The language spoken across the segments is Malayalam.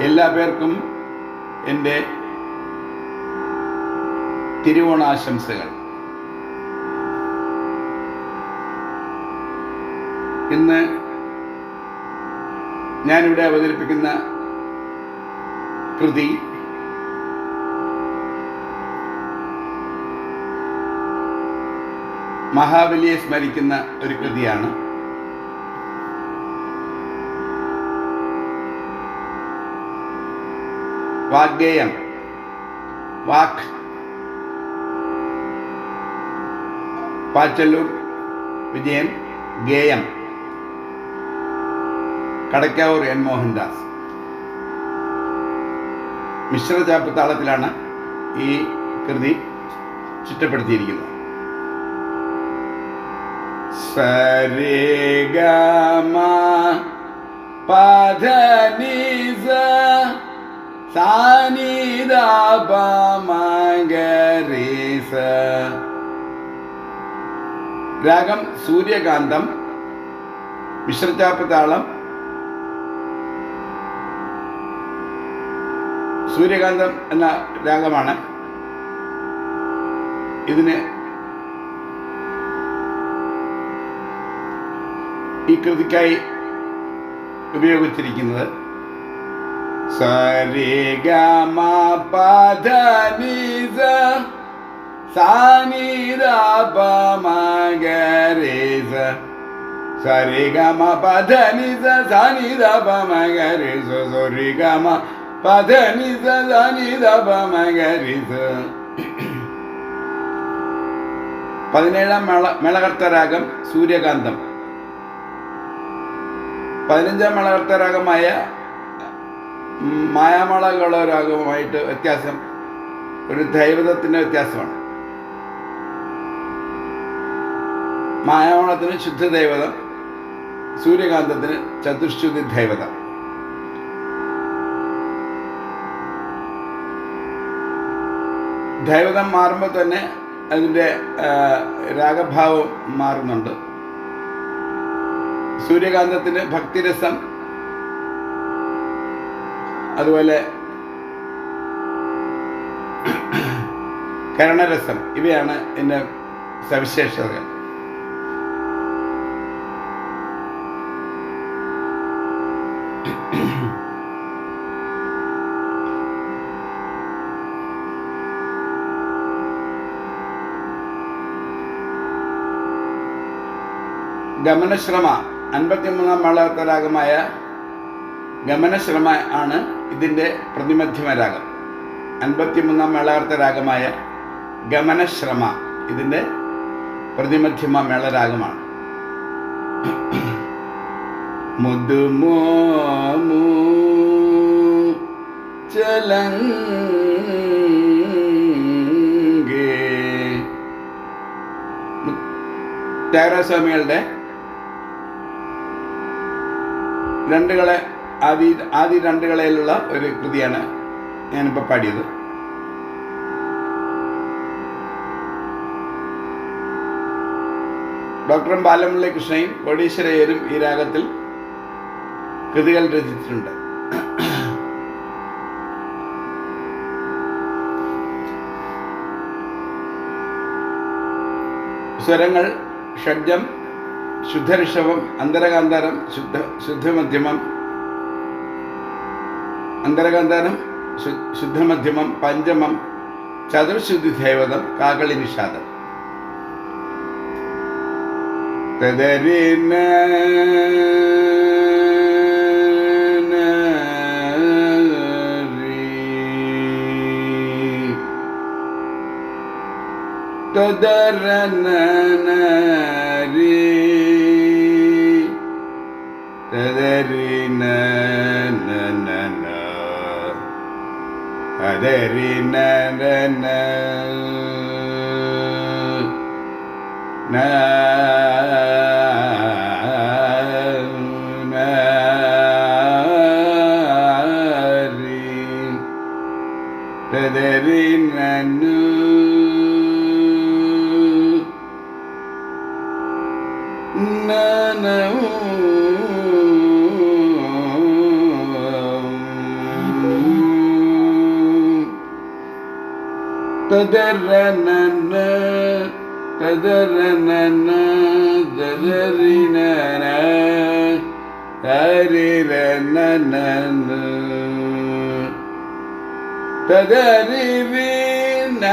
എല്ലാ പേർക്കും എൻ്റെ തിരുവോണാശംസകൾ. ഇന്ന് ഞാനിവിടെ അവതരിപ്പിക്കുന്ന കൃതി മഹാബലിയെ സ്മരിക്കുന്ന ഒരു കൃതിയാണ്. വാഗ്ഗേയം, വാക്ക്, പാച്ചല്ലൂർ വിജയൻ, ഗേയം കടക്കാവൂർ എൻ മോഹൻദാസ്. മിശ്രചാപ്പ് താളത്തിലാണ് ഈ കൃതി ചിട്ടപ്പെടുത്തിയിരിക്കുന്നത്. സരിഗമ പധനിസ സാനിദപമഗരിസ. രാഗം സൂര്യകാന്തം, മിശ്രചാപ്പ് താളം സൂര്യകാന്തം എന്ന രാഗമാണ്. ഇതിന് ഈ കൃതിക്കായി ഉപയോഗിച്ചിരിക്കുന്നത് സരിഗമ പധനിസ സാനിദപമഗരിസ. സരിഗമ പധനിസ സാനിദപമഗരിസ. സരിഗമ പധനിസ സാനിദപമഗരിസ. 17ാം മേളകർത്ത രാഗം സൂര്യകാന്തം. 15ാം മേളകർത്ത രാഗമായ മായാമളകള രാഗവുമായിട്ട് വ്യത്യാസം, ഒരു ദൈവതത്തിൻ്റെ വ്യത്യാസമാണ്. മായാമളത്തിന് ശുദ്ധ ദൈവതം, സൂര്യകാന്തത്തിന് ചതുശ്രുതി ദൈവതം. ദൈവതം മാറുമ്പോൾ തന്നെ അതിൻ്റെ രാഗഭാവം മാറുന്നുണ്ട്. സൂര്യകാന്തത്തിന് ഭക്തിരസം, അതുപോലെ കരുണരസം, ഇവയാണ് ഇതിൻ്റെ സവിശേഷതകൾ. ഗമനശ്രമ 53ാം മേളകർത്ത രാഗമായ ഗമനശ്രമ ആണ് ഇതിൻ്റെ പ്രതിമധ്യമ രാഗം. 53ാം മേളകർത്ത രാഗമായ ഗമനശ്രമ ഇതിൻ്റെ പ്രതിമധ്യമ മേളരാഗമാണ്. മുദുമോമു ചലങ്കേ. ത്യാഗരാജസ്വാമികളുടെ ആദ്യ രണ്ടുകളയിലുള്ള ഒരു കൃതിയാണ് ഞാനിപ്പോൾ പാടിയത്. ഡോക്ടർ ബാലമുരളി കൃഷ്ണയും കോടീശ്വരയ്യരും ഈ രാഗത്തിൽ കൃതികൾ രചിച്ചിട്ടുണ്ട്. സ്വരങ്ങൾ ഷഡ്ജം, ശുദ്ധഋഷഭം, അന്തരകാന്താരം, ശുദ്ധമധ്യമം, അന്തരകാന്താരം, ശുദ്ധമധ്യമം, പഞ്ചമം, ചതുർശുദ്ധി ദൈവതം, കാകളി നിഷാദം. തദരിന തദരനരി തദരിന തദരിന തദരനന തദരനന ദദരിനന തരിരനന തദരിരിന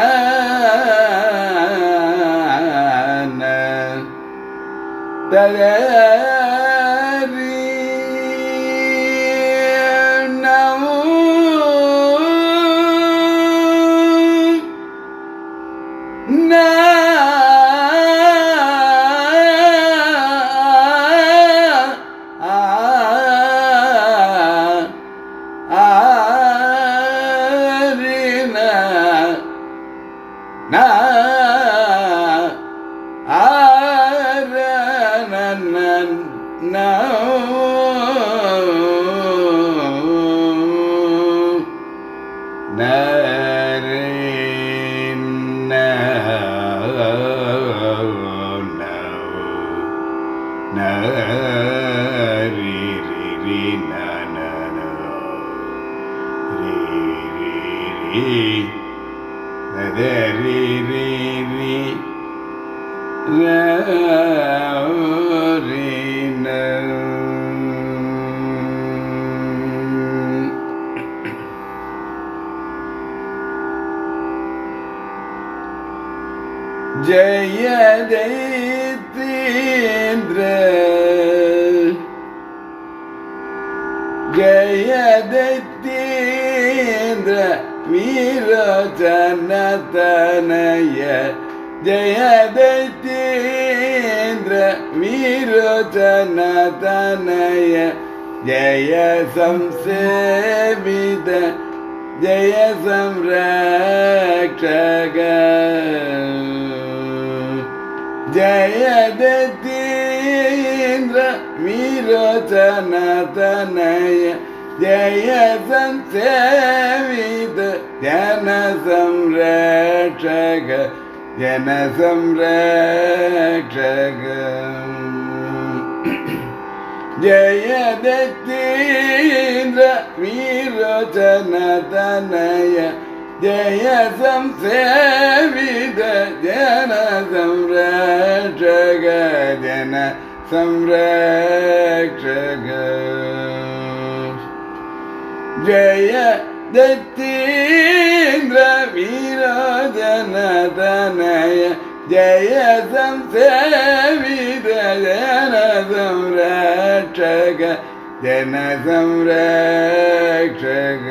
ജയ ദൈത്യേന്ദ്ര ജയ ദൈത്യേന്ദ്ര വീരോചനതനയ ജയ ദൈത്യേന്ദ്ര വീരോചനതനയ ജയ സംസേവിത ജയ സംരക്ഷക ജയ ദൈത്യേന്ദ്ര വീരോചനതനയ ജയ സംസേവിത ജന സംരക്ഷക ജന സംരക്ഷക ജയ ദൈത്യേന്ദ്ര വീരോചനതനയ ജയ സംസേവിത ജന സംരക്ഷക ജന സംരക്ഷക ജയ ദൈത്യേന്ദ്ര വീരോചനതനയ ജയ സംസേവിത ജന സംരക്ഷക ജന സംരക്ഷക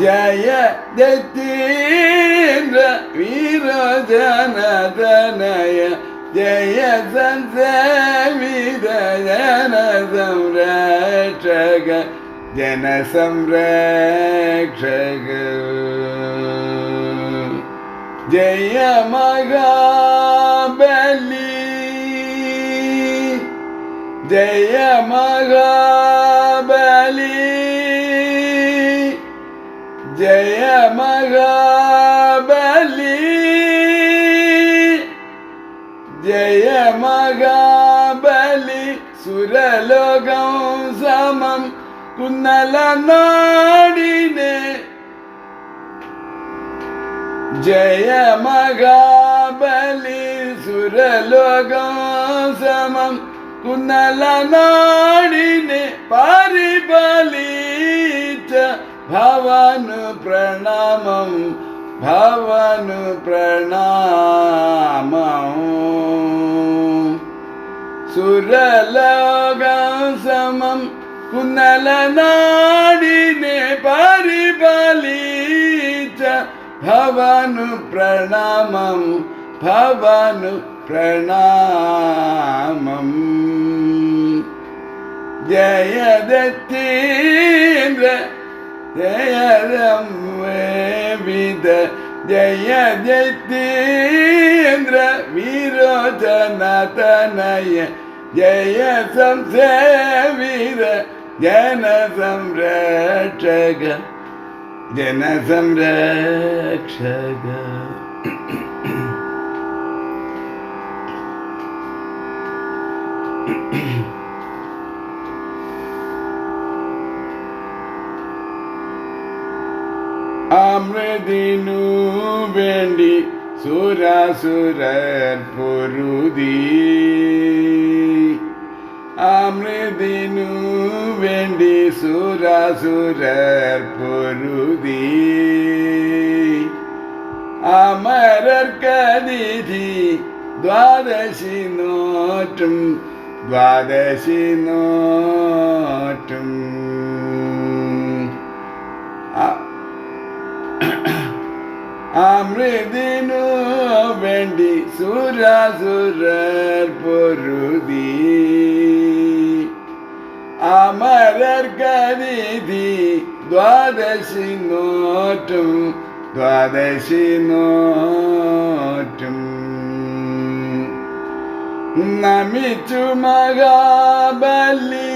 ജയ ദൈത്യേന്ദ്ര വീരോചനതനയ ജയ സംസേവിത ജന സംരക്ഷക ജന സംരക്ഷക ജയ മഹാബലി ജയ മഹാബലി ജയ മഹാബലി ജയ മഹാബലി സുരലോകം സമം കുന്നല നാടിനെ ജയ മഹാബലി സുരലോകം സമം കുന്നല നാടിനെ പരിപാലിച്ച ഭവനു പ്രണാമം ഭവനു പ്രണാമം സുരലോകം സമം കുന്നല നാടിനെ പരിപാലിച്ച ഭവനു പ്രണാമം ഭവനു പ്രണാമം ജയ ദൈത്യേന്ദ്ര ജയ സംവേദിത ജയ ദൈത്യേന്ദ്ര വീരോചനതനയ ജയ സംസേവിത ജന സംരക്ഷക ജന സംരക്ഷക അമൃതിനു വേണ്ടി സുരാസുരർ പൊരുതി, അമൃതിനു വേണ്ടി സുരാസുരർ പൊരുതി, അമരർക്കതിഥി ദ്വാദശി നോറ്റും ദ്വാദശി നോറ്റും. അമൃതിനു വേണ്ടി സുരാസുരർ പൊരുതി, അമരർക്കതിഥി ദ്വാദശി നോറ്റും ദ്വാദശി നോറ്റും. നമിച്ചു മഹാബലി,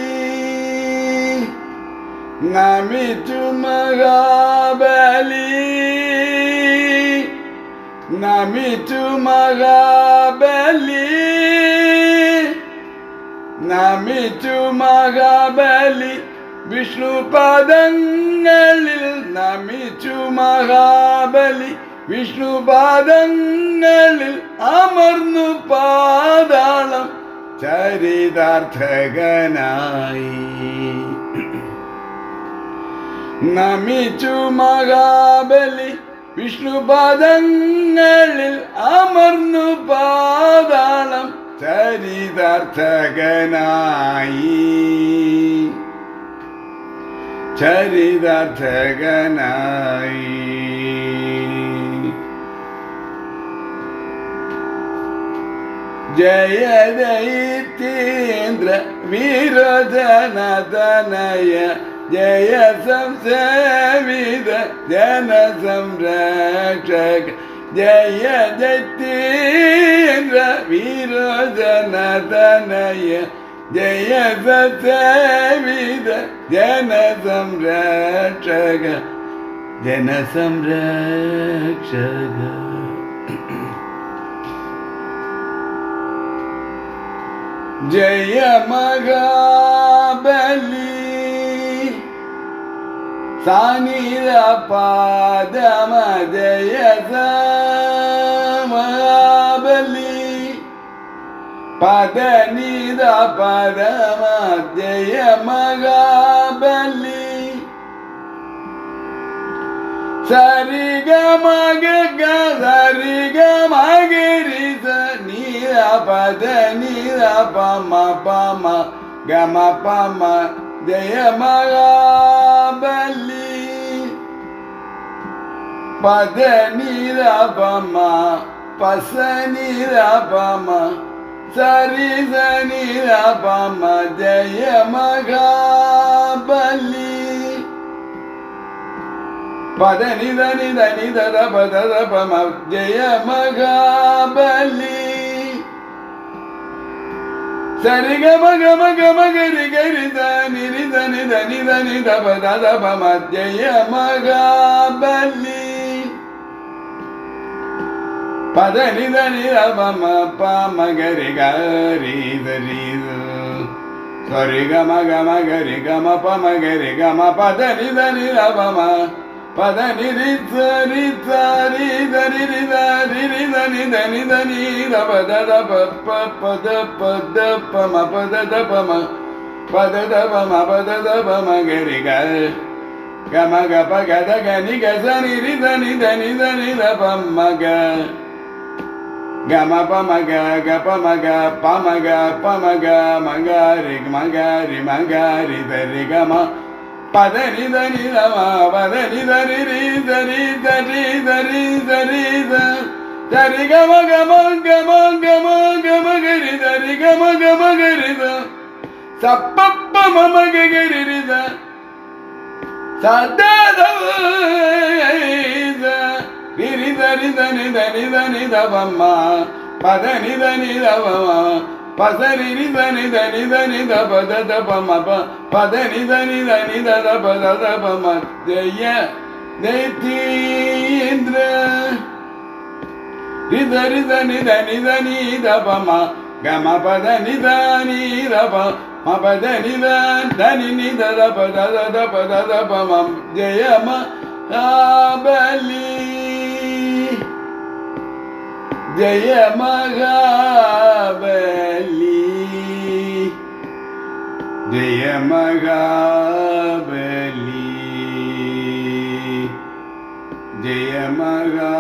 നമിച്ചു മഹാബലി, നമിച്ചു മഹാബലി, നമിച്ചു മഹാബലി വിഷ്ണുപാദങ്ങളിൽ, നമിച്ചു മഹാബലി വിഷ്ണുപാദങ്ങളിൽ അമർന്നു പാതാളം ചരിതാർത്ഥകനായി. നമിച്ചു മഹാബലി വിഷ്ണുപാദങ്ങളിൽ അമർന്നു പാതാളം ചരിതാർത്ഥകനായി, ചരിതാർത്ഥകനായി. ജയ ദൈത്യേന്ദ്ര വീരോധനതനയ, ജയ സംസേവിത ജന സംരക്ഷക, ജയ ദൈത്യേന്ദ്ര വീരോധനതനയ, ജയ സംസേവിത ജന സംരക്ഷക, ജന സംരക്ഷക. ജയ മഹാബലി സാനിധ പാദമ, ജയ മഹാബലി പദനിധ പദമ, ജയ മഹാബലി സരിഗ മഗ സരിഗ മഗരി നീര പദ നീര പമ പമ ഗമ പമ, ജയ മഹാബലി പദ നീര പമ പസ നീര പമ സരി സനീര പമ, ജയ മഹാബലി പദ നിധ നിധ നിധ പദ പമ, ജയ മഹാബലി സരി ഗമ ഗമ ഗമ ഗരി ഗരി ധനി നിധ നിധ നിധ നിധ പദ പമ, ജയ മഹാബലി പദ നിധ നിധ പമ പമ ഗരി ഗരി ധരി സരി ഗമ ഗമ ഗരി ഗമ പമ ഗരി ഗമ പദ നിധ നിധ പമ പദ നിരി സരി സരി ധരി ധരി ധനി ധനി ധനി പദ പ പദ പദ പമ പദ പമ പദ പമ പദ പമ ഗരി ഗമ ഗപ ഗദ ഗനി ഗസ നിരി ധനി ധനി ധനി പമ ഗ ഗമ പമ ഗ പമ ഗ പമ ഗ പമ ഗ മഗരി മഗരി മഗരി ധരി ഗമ പദ നിധ നിധ പദ നിധ നിരി ധരി ധരി ധരി ധരി ധരി ഗമ ഗമ ഗമ ഗമ ഗമ ഗരി ധരി ഗമ ഗമ ഗരി സപ്പ മമ ഗരി സദാ രി ധരി ധനി ധനി ധനി ധമ പദ നിധ നിധ പസരി നിധ നിധ നിധ നിധ പദ പമ പദ നിധ നിധ നിധ പദ പമ, ജയ ദൈത്യേന്ദ്ര നിധ നിധ നിധ നിധ നിധ പമ ഗമ പദ നിധ നിധ പദ നിധ ധനി നിധ പദ പദ പമ, ജയ ജയ മഹാബലി ജയ മഹാബലി ജയ മഹാ